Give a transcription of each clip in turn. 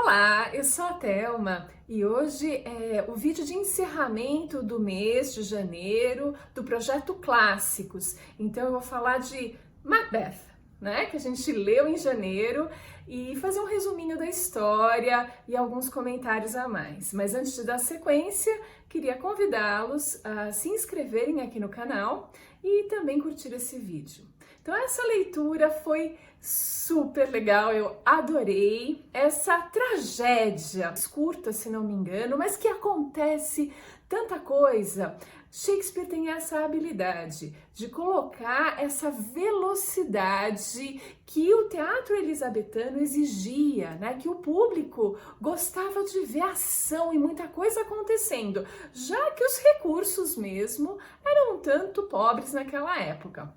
Olá, eu sou a Thelma e hoje é o vídeo de encerramento do mês de janeiro do projeto Clássicos. Então eu vou falar de Macbeth, né, que a gente leu em janeiro e fazer um resuminho da história e alguns comentários a mais. Mas antes de dar sequência, queria convidá-los a se inscreverem aqui no canal e também curtir esse vídeo. Então essa leitura foi super legal, eu adorei essa tragédia curta, se não me engano, mas que acontece tanta coisa. Shakespeare tem essa habilidade de colocar essa velocidade que o teatro elisabetano exigia, né? Que o público gostava de ver ação e muita coisa acontecendo, já que os recursos mesmo eram um tanto pobres naquela época.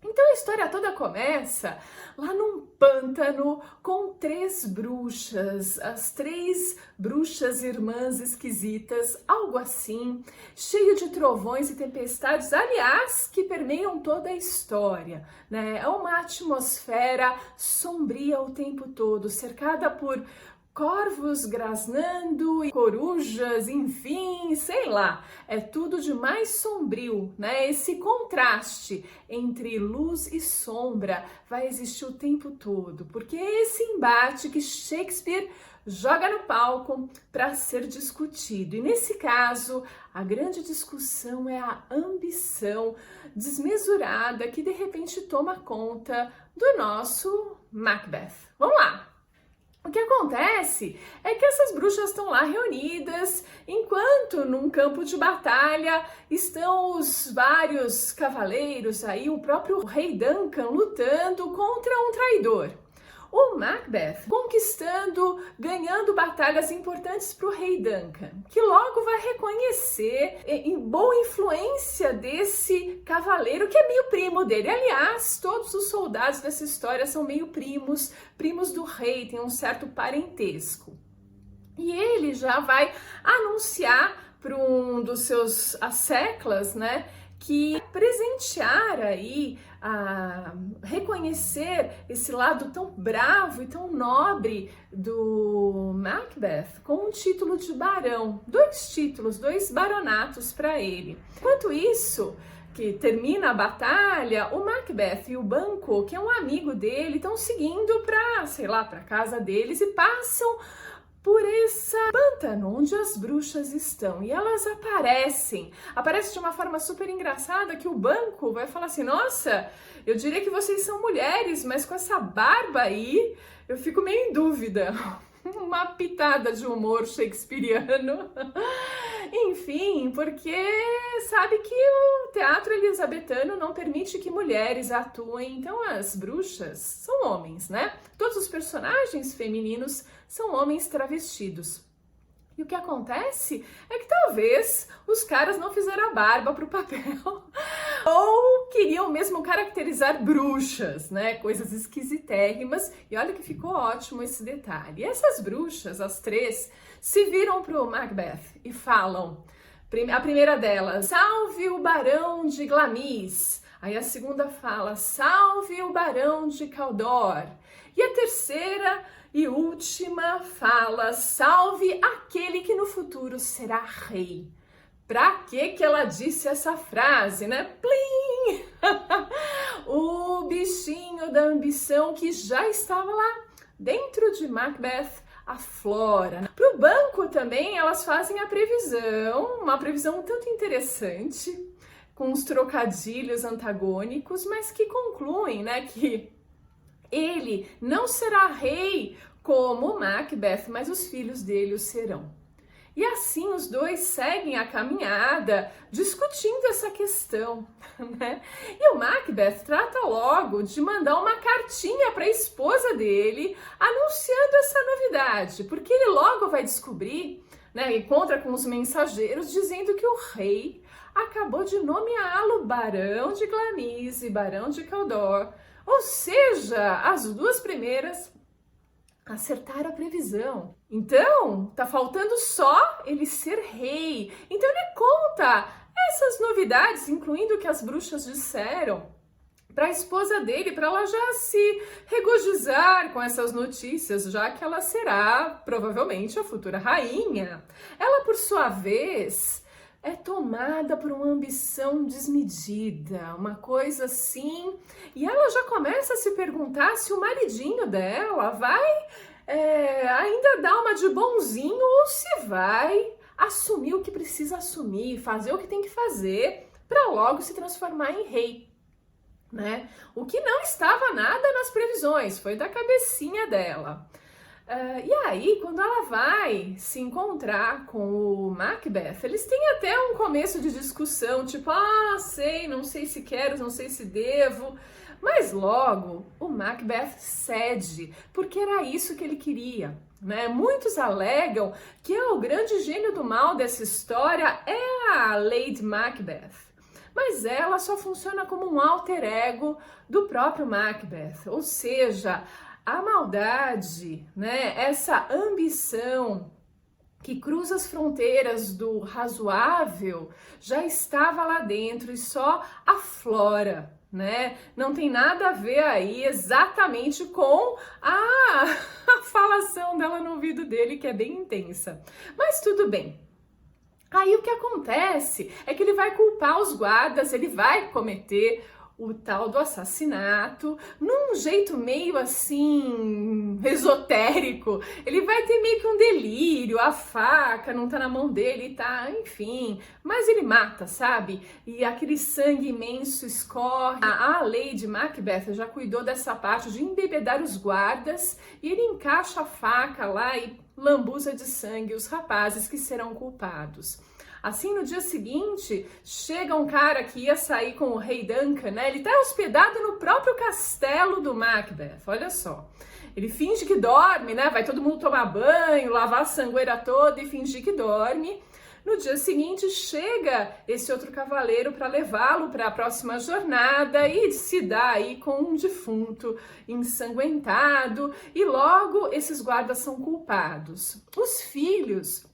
Então a história toda começa lá num pântano com 3 bruxas, as 3 bruxas irmãs esquisitas, algo assim, cheio de trovões e tempestades, aliás, que permeiam toda a história, né? É uma atmosfera sombria o tempo todo, cercada por corvos grasnando e corujas, enfim, sei lá, é tudo de mais sombrio, né? Esse contraste entre luz e sombra vai existir o tempo todo, porque é esse embate que Shakespeare joga no palco para ser discutido. E nesse caso, a grande discussão é a ambição desmesurada que de repente toma conta do nosso Macbeth. Vamos lá! O que acontece é que essas bruxas estão lá reunidas, enquanto num campo de batalha estão os vários cavaleiros aí, o próprio rei Duncan lutando contra um traidor. O Macbeth conquistando, ganhando batalhas importantes para o rei Duncan, que logo vai reconhecer em boa influência desse cavaleiro que é meio primo dele. Aliás, todos os soldados dessa história são meio primos do rei, tem um certo parentesco. E ele já vai anunciar para um dos seus asseclas, né, que presentear aí, reconhecer esse lado tão bravo e tão nobre do Macbeth com um título de barão, 2 títulos, 2 baronatos para ele. Enquanto isso, que termina a batalha, o Macbeth e o Banquo, que é um amigo dele, estão seguindo para, sei lá, para casa deles e passam por esse pântano onde as bruxas estão. E elas aparecem de uma forma super engraçada, que o Banquo vai falar assim: nossa, eu diria que vocês são mulheres, mas com essa barba aí, eu fico meio em dúvida. Uma pitada de humor shakespeariano. Enfim, porque sabe que o teatro elisabetano não permite que mulheres atuem, então as bruxas são homens, né? Todos os personagens femininos são homens travestidos. E o que acontece é que talvez os caras não fizeram a barba pro papel ou queriam mesmo caracterizar bruxas, né? Coisas esquisitérrimas. E olha que ficou ótimo esse detalhe. E essas bruxas, as 3, se viram pro Macbeth e falam, a primeira delas, salve o barão de Glamis. Aí a segunda fala, salve o barão de Cawdor. E a terceira e última fala, salve aquele que no futuro será rei. Pra que ela disse essa frase, né? Plim! O bichinho da ambição que já estava lá dentro de Macbeth aflora. Pro Banquo também elas fazem a previsão, uma previsão um tanto interessante, com os trocadilhos antagônicos, mas que concluem, né, que ele não será rei como Macbeth, mas os filhos dele o serão. E assim os dois seguem a caminhada discutindo essa questão, né? E o Macbeth trata logo de mandar uma cartinha para a esposa dele anunciando essa novidade, porque ele logo vai descobrir, né, encontra com os mensageiros dizendo que o rei acabou de nomeá-lo barão de Glamis e barão de Cawdor. Ou seja, as 2 primeiras acertaram a previsão. Então, tá faltando só ele ser rei. Então ele conta essas novidades, incluindo o que as bruxas disseram, para a esposa dele, para ela já se regozijar com essas notícias, já que ela será provavelmente a futura rainha. Ela, por sua vez, é tomada por uma ambição desmedida, uma coisa assim, e ela já começa a se perguntar se o maridinho dela vai ainda dar uma de bonzinho ou se vai assumir o que precisa assumir, fazer o que tem que fazer para logo se transformar em rei. Né? O que não estava nada nas previsões, foi da cabecinha dela. E aí, quando ela vai se encontrar com o Macbeth, eles têm até um começo de discussão, tipo, não sei se quero, não sei se devo, mas logo o Macbeth cede, porque era isso que ele queria. Né? Muitos alegam que o grande gênio do mal dessa história é a Lady Macbeth. Mas ela só funciona como um alter ego do próprio Macbeth, ou seja, a maldade, né, essa ambição que cruza as fronteiras do razoável já estava lá dentro e só aflora, né? Não tem nada a ver aí exatamente com a falação dela no ouvido dele, que é bem intensa. Mas tudo bem. Aí o que acontece é que ele vai culpar os guardas, ele vai cometer o tal do assassinato, num jeito meio assim, esotérico. Ele vai ter meio que um delírio, a faca não tá na mão dele, tá, enfim. Mas ele mata, sabe? E aquele sangue imenso escorre. A Lady Macbeth já cuidou dessa parte de embebedar os guardas e ele encaixa a faca lá e lambuza de sangue os rapazes que serão culpados. Assim, no dia seguinte, chega um cara que ia sair com o rei Duncan, né? Ele tá hospedado no próprio castelo do Macbeth, olha só. Ele finge que dorme, né? Vai todo mundo tomar banho, lavar a sangueira toda e fingir que dorme. No dia seguinte, chega esse outro cavaleiro para levá-lo para a próxima jornada e se dá aí com um defunto ensanguentado. E logo, esses guardas são culpados. Os filhos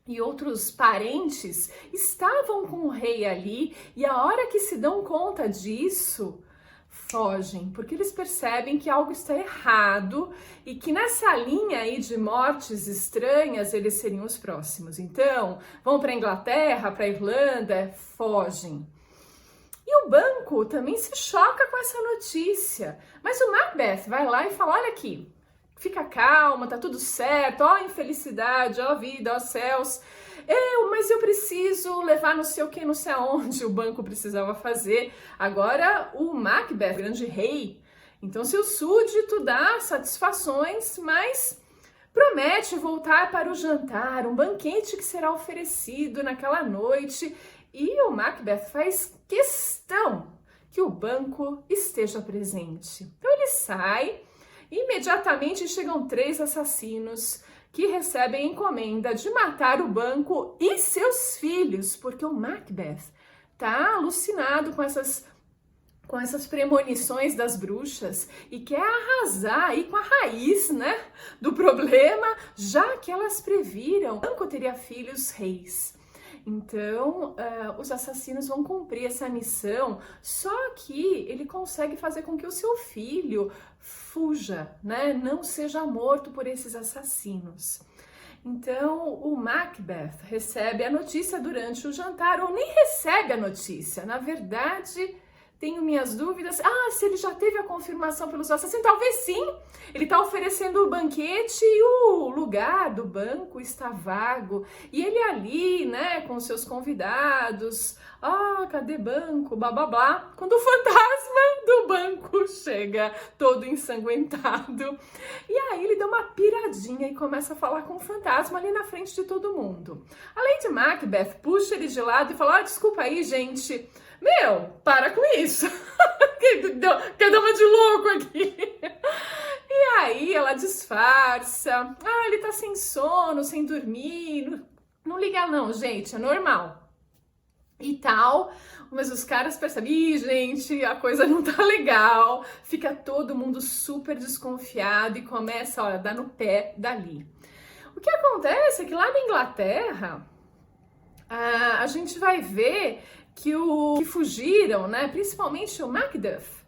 e outros parentes estavam com o rei ali e a hora que se dão conta disso, fogem, porque eles percebem que algo está errado e que nessa linha aí de mortes estranhas eles seriam os próximos. Então, vão para a Inglaterra, para a Irlanda, fogem. E o banco também se choca com essa notícia, mas o Macbeth vai lá e fala, olha aqui, fica calma, tá tudo certo, ó infelicidade, ó vida, ó céus. Mas eu preciso levar não sei o que, não sei aonde o banco precisava fazer. Agora o Macbeth, grande rei, então seu súdito dá satisfações, mas promete voltar para o jantar, um banquete que será oferecido naquela noite. E o Macbeth faz questão que o banco esteja presente. Então ele sai. Imediatamente chegam 3 assassinos que recebem a encomenda de matar o banco e seus filhos, porque o Macbeth tá alucinado com essas premonições das bruxas e quer arrasar aí com a raiz, né, do problema, já que elas previram que o banco teria filhos reis. Então, os assassinos vão cumprir essa missão, só que ele consegue fazer com que o seu filho fuja, né? Não seja morto por esses assassinos. Então, o Macbeth recebe a notícia durante o jantar, ou nem recebe a notícia. Na verdade, tenho minhas dúvidas. Se ele já teve a confirmação pelos assassinos, talvez sim. Ele está oferecendo o banquete e o lugar do banco está vago. E ele ali, né, com seus convidados. Cadê banco? Blá, blá, blá. Quando o fantasma do banco chega, todo ensanguentado. E aí ele dá uma piradinha e começa a falar com o fantasma ali na frente de todo mundo. A Lady Macbeth puxa ele de lado e fala, desculpa aí, gente. Para com isso. Quer dar uma de louco aqui. E aí ela disfarça. Ele tá sem sono, sem dormir. Não liga não, gente, é normal. E tal, mas os caras percebem, gente, a coisa não tá legal. Fica todo mundo super desconfiado e começa, a dar no pé dali. O que acontece é que lá na Inglaterra, a gente vai ver que fugiram, né? Principalmente o Macduff,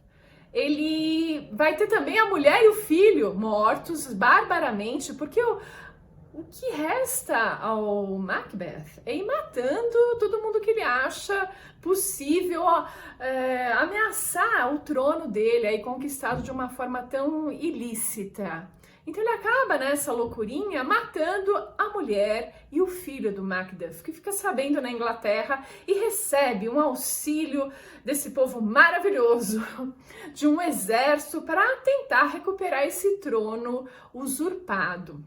ele vai ter também a mulher e o filho mortos barbaramente, porque o que resta ao Macbeth é ir matando todo mundo que ele acha possível, ameaçar o trono dele, aí conquistado de uma forma tão ilícita. Então ele acaba nessa loucurinha matando a mulher e o filho do Macduff, que fica sabendo na Inglaterra e recebe um auxílio desse povo maravilhoso, de um exército para tentar recuperar esse trono usurpado.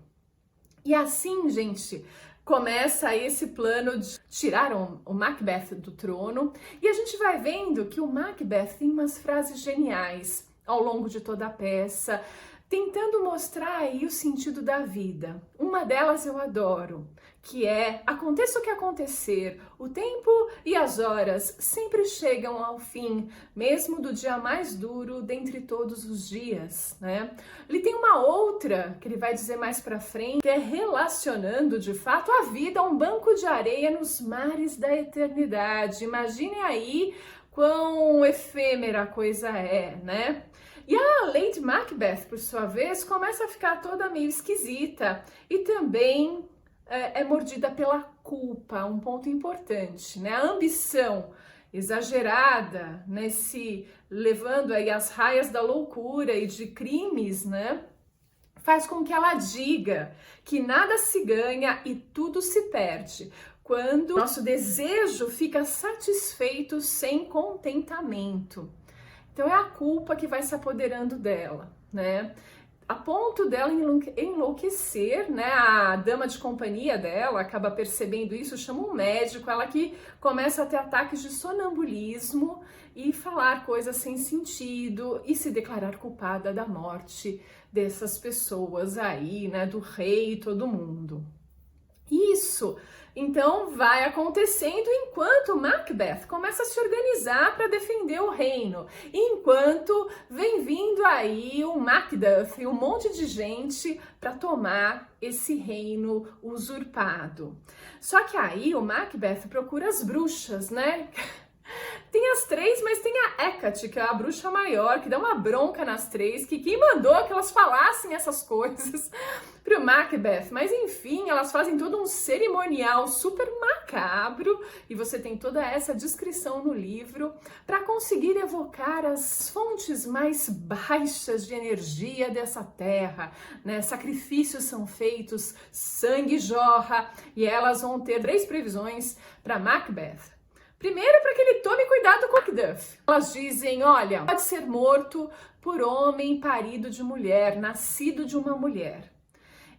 E assim, gente, começa esse plano de tirar o Macbeth do trono, e a gente vai vendo que o Macbeth tem umas frases geniais ao longo de toda a peça, tentando mostrar aí o sentido da vida. Uma delas eu adoro, que é: aconteça o que acontecer, o tempo e as horas sempre chegam ao fim, mesmo do dia mais duro dentre todos os dias, né? Ele tem uma outra que ele vai dizer mais pra frente, que é relacionando de fato a vida a um banco de areia nos mares da eternidade. Imagine aí quão efêmera a coisa é, né? E a Lady Macbeth, por sua vez, começa a ficar toda meio esquisita e também é mordida pela culpa, um ponto importante, né? A ambição exagerada, levando aí as raias da loucura e de crimes, né? Faz com que ela diga que nada se ganha e tudo se perde, quando nosso desejo fica satisfeito sem contentamento. Então é a culpa que vai se apoderando dela, né? A ponto dela enlouquecer, né? A dama de companhia dela acaba percebendo isso, chama um médico, ela que começa a ter ataques de sonambulismo e falar coisas sem sentido e se declarar culpada da morte dessas pessoas aí, né? Do rei e todo mundo. Isso, então, vai acontecendo enquanto Macbeth começa a se organizar para defender o reino, enquanto vem vindo aí o Macduff e um monte de gente para tomar esse reino usurpado. Só que aí o Macbeth procura as bruxas, né? Tem as três, mas tem a Hecate, que é a bruxa maior, que dá uma bronca nas três, que quem mandou que elas falassem essas coisas pro Macbeth. Mas enfim, elas fazem todo um cerimonial super macabro, e você tem toda essa descrição no livro, para conseguir evocar as fontes mais baixas de energia dessa terra, né? Sacrifícios são feitos, sangue jorra, e elas vão ter 3 previsões para Macbeth. Primeiro, para que ele tome cuidado com o Macduff. Elas dizem, olha, pode ser morto por homem parido de mulher, nascido de uma mulher.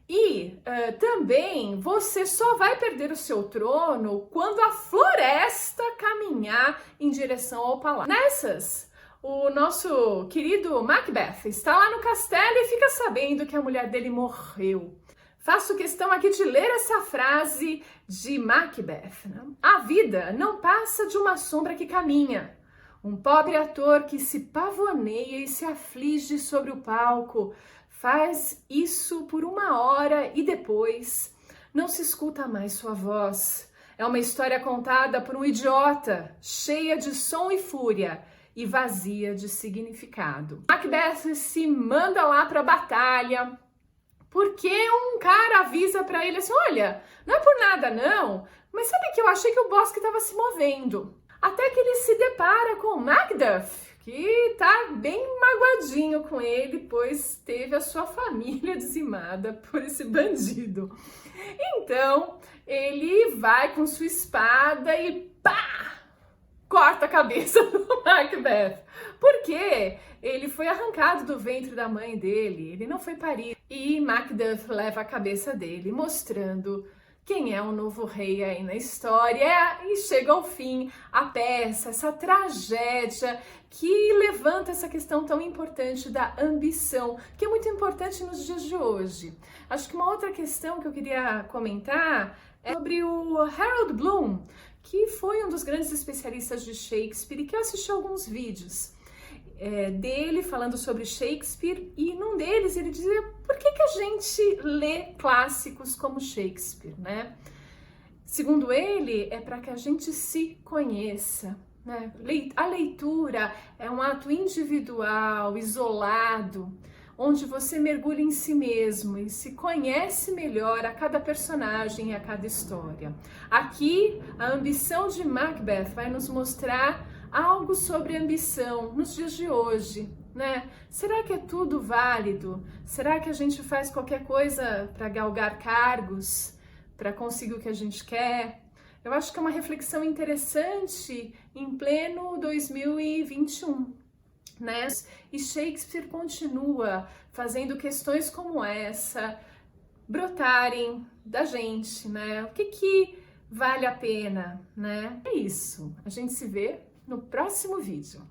E também você só vai perder o seu trono quando a floresta caminhar em direção ao palácio. Nessas, o nosso querido Macbeth está lá no castelo e fica sabendo que a mulher dele morreu. Faço questão aqui de ler essa frase de Macbeth, né? A vida não passa de uma sombra que caminha. Um pobre ator que se pavoneia e se aflige sobre o palco faz isso por 1 hora e depois não se escuta mais sua voz. É uma história contada por um idiota, cheia de som e fúria e vazia de significado. Macbeth se manda lá para a batalha, porque um cara avisa pra ele assim, olha, não é por nada não, mas sabe que eu achei que o bosque estava se movendo. Até que ele se depara com o Macduff, que tá bem magoadinho com ele, pois teve a sua família dizimada por esse bandido. Então, ele vai com sua espada e pá! Corta a cabeça do Macbeth. Por quê? Ele foi arrancado do ventre da mãe dele, ele não foi parido. E Macduff leva a cabeça dele, mostrando quem é o novo rei aí na história. E chega ao fim a peça, essa tragédia que levanta essa questão tão importante da ambição, que é muito importante nos dias de hoje. Acho que uma outra questão que eu queria comentar é sobre o Harold Bloom, que foi um dos grandes especialistas de Shakespeare e que eu assisti alguns vídeos dele falando sobre Shakespeare, e num deles ele dizia por que a gente lê clássicos como Shakespeare, né? Segundo ele, é para que a gente se conheça, né? A leitura é um ato individual, isolado, onde você mergulha em si mesmo e se conhece melhor a cada personagem e a cada história. Aqui, a ambição de Macbeth vai nos mostrar algo sobre ambição nos dias de hoje, né? Será que é tudo válido? Será que a gente faz qualquer coisa para galgar cargos, para conseguir o que a gente quer? Eu acho que é uma reflexão interessante em pleno 2021. Né? E Shakespeare continua fazendo questões como essa brotarem da gente, né? O que vale a pena, né? É isso. A gente se vê no próximo vídeo.